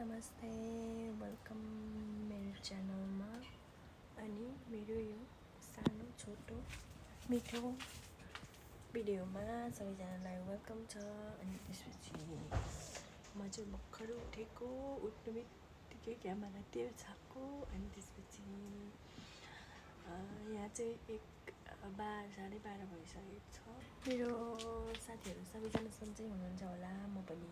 नमस्ते वेलकम मेरो च्यानलमा अनि मेरो यो सानो छोटो मिठो भिडियोमा सबैजनालाई वेलकम छ। अनि त्यसपछि म चाहिँ भर्खर उठ्नु बित्तिकै क्यामेरा त्यो छाको। अनि त्यसपछि यहाँ चाहिँ 12:30 भइसकेको छ। मेरो साथीहरू सबैजना सन्चै हुनुहुन्छ होला, म पनि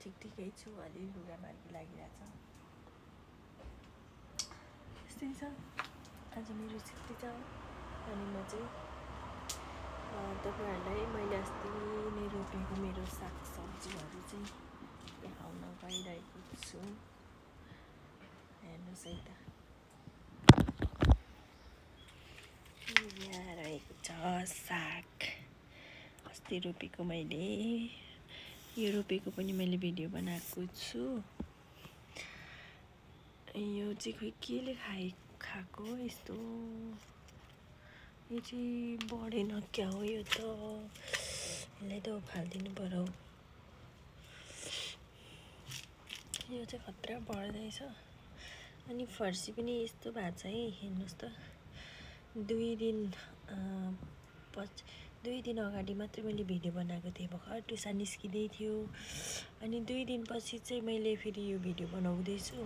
ठिकै छु। अलि लुगा मार्गी लागिरहेछ, त्यस्तै छ। आज मेरो छुट्टी छ अनि म चाहिँ तपाईँहरूलाई मैले अस्ति नै रोपेको मेरो सागसब्जीहरू चाहिँ देखाउन गइरहेको छु। हेर्नुहोस् है त, यहाँ रहेको छ साग। अस्ति रोपेको मैले, यो रोपेको पनि मैले भिडियो बनाएको छु। यो चाहिँ खोइ केले खाएको यस्तो, यो चाहिँ बढेन क्या हो। यो त यसलाई त उखालिदिनु पर्यो। यो चाहिँ खतरा बढ्दैछ। अनि फर्सी पनि यस्तो भएको छ है, हेर्नुहोस् त। 2 दिन अगाडि मात्रै मैले भिडियो बनाएको थिएँ, भर्खर टुसा निस्किँदै थियो। अनि 2 दिनपछि चाहिँ मैले फेरि यो भिडियो बनाउँदैछु।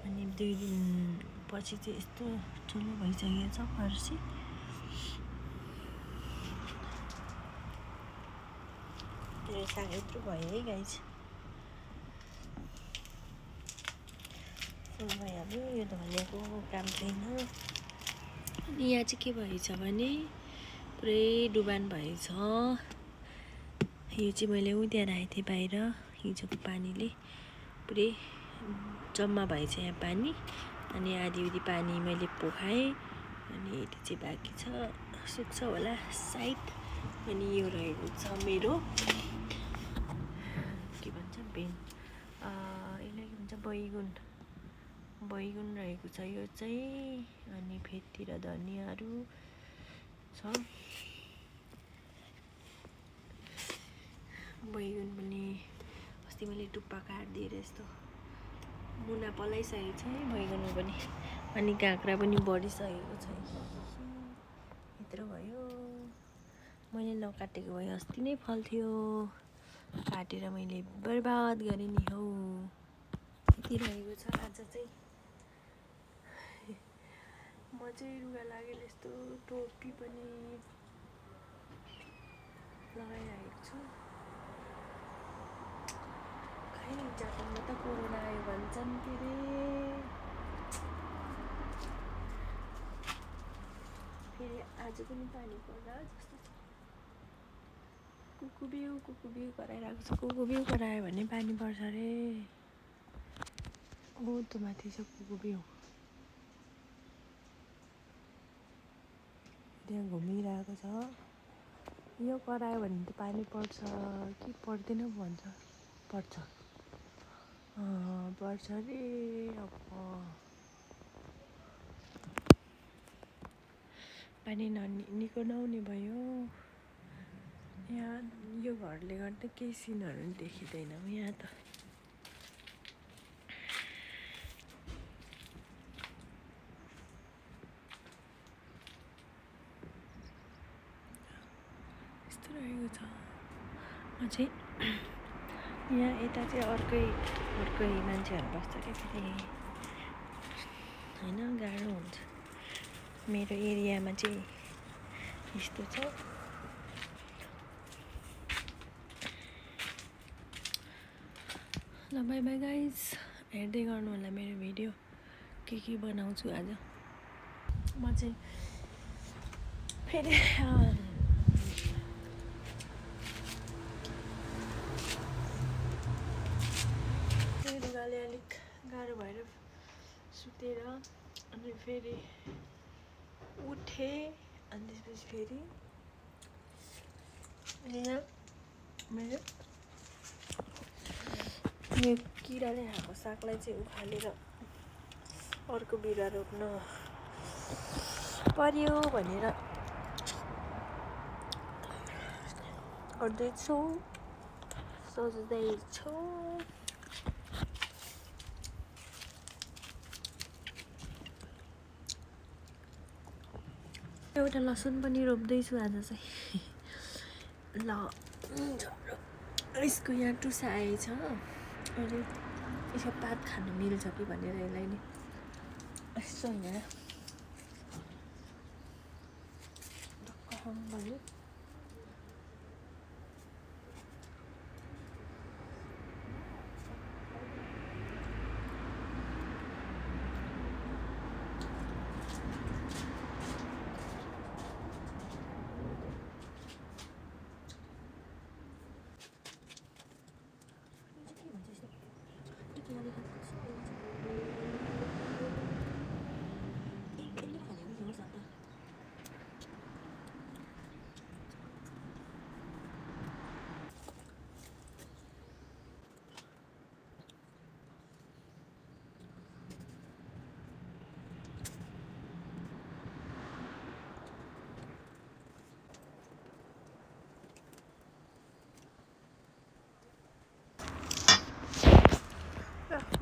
अनि 2 दिनपछि चाहिँ यस्तो ठुलो भइसकेको छ फर्सी। यो साग यत्रो भयो है गाइज, फुल भइहाल्यो। यो त भनेको काम छैन। अनि यहाँ चाहिँ के भएछ भने पुरै डुबान भएछ। यो चाहिँ मैले उद्या राखेको थिएँ बाहिर, हिजोको पानीले पुरै जम्मा भएछ यहाँ पानी। अनि आधी पानी मैले पोखाएँ। अनि यति चाहिँ बाँकी छ, सुक्छ होला सायद। अनि यो रहेको छ मेरो के भन्छ बेन, यसलाई के भन्छ बैगुन रहेको छ यो चाहिँ। अनि फेदतिर धनियाँहरू छ। बैगुन पनि अस्ति मैले टुप्पा काटिदिएर यस्तो मुना पलाइसकेको छ है बैगुनमा पनि। अनि काँक्रा पनि बढिसकेको छ, यत्रो भयो। मैले नकाटेको भए अस्ति नै फल्थ्यो, काटेर मैले बर्बाद गरेँ नि हौ। यति रहेको छ। आज चाहिँ म चाहिँ रुगा लागेर यस्तो टोपी पनि लगाइरहेको छु। खै जापानमा त कोरोना आयो भन्छन् के अरे। फेरि आज पनि पानी पर्ला जस्तो छ। कुकुबिउ कराइरहेको छ। कुकुबिउ करायो भने पानी पर्छ अरे। ओ त्यो माथि छ कुकुबिउ, त्यहाँ घुमिरहेको छ। यो करायो भने त पानी पर्छ कि पर्दैन भन्छ, पर्छ अरे। अब पानी निको नहुने भयो। यहाँ यो घरले गर्दा केही सिनहरू देखिँदैन यहाँ त। यस्तो रहेको छ। म चाहिँ यहाँ यता चाहिँ अर्कै मान्छेहरू बस्छ क्या फेरि, होइन गाह्रो हुन्छ। मेरो एरियामा चाहिँ यस्तो छ। ल बाई बाई गाइज, हेर्दै गर्नु होला मेरो भिडियो, के बनाउँछु आज। म चाहिँ फेरि रुगाले अलिक गाह्रो भएर सुतेर अनि फेरि उठेँ। अनि त्यसपछि फेरि यहाँ मेरो यो किराले खाएको सागलाई चाहिँ उखालेर अर्को बिरुवा रोप्न पर्यो भनेर सोच्दैछु। एउटा लसुन पनि रोप्दैछु आज चाहिँ ल यसको यहाँ टुसा आएछ अनि यसको पात खानु मिल्छ कि भनेर यसलाई नि यसो यहाँ भन्यो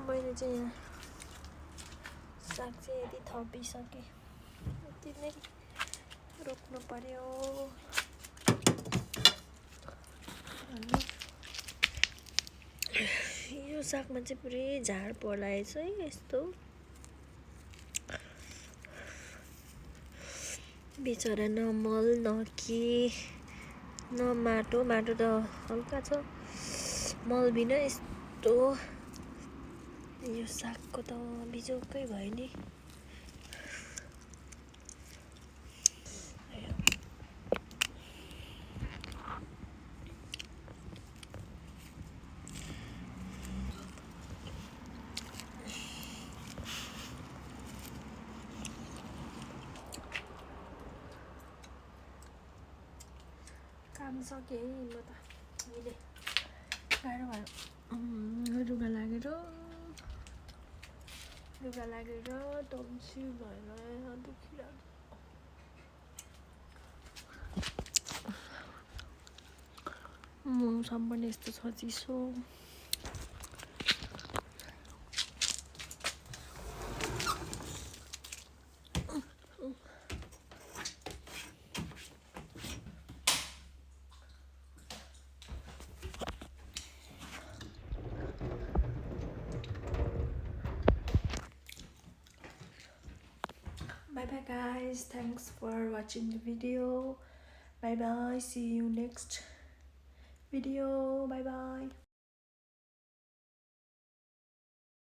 मैले चाहिँ यहाँ साग चाहिँ यदि थपिसकेँ यति नै रोप्नु पर्यो यो सागमा चाहिँ पुरै झार पलाएछ है यस्तो बिचरा न मल न के न माटो त हल्का छ मल बिना यस्तो यो सागको त बिजोकै भयो नि काम सकेँ है म त अहिले गाह्रो भयो लुगा लागेर टन्सी भएर दुखिरहेको मौसम पनि यस्तो छ चिसो Bye bye guys, thanks for watching the video. Bye bye, see you next video. Bye bye.